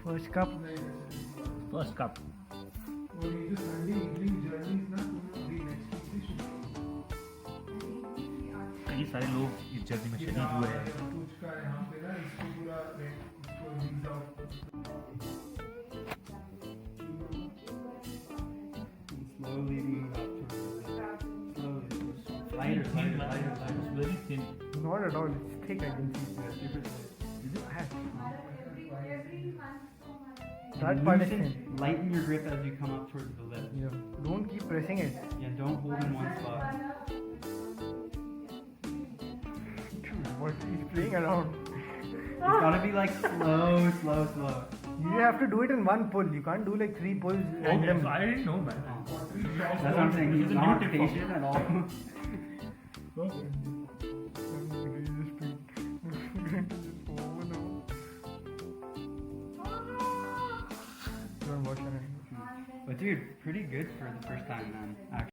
First cup. First cup. और ये जो Sunday evening journeys ना तुम अभी next week से शुरू कई सारे लोग इस जर्नी में शहीद हुए हैं. कुछ का यहाँ पे ना इसको पूरा इसको release out slowly move up towards the left. Slowly. Lighter. Very thin. Not at all. It's thick. I can see. That part is thin. Lighten your grip as you come up towards the lip. Yeah. Don't keep pressing it. Yeah, don't hold in one spot. What? He's playing around. It's gotta be like slow. You have to do it in one pull. You can't do like 3 pulls. Okay, so I didn't know, man. That's what I'm saying. He's not patient at all. But dude, pretty good for the first time, man. Actually.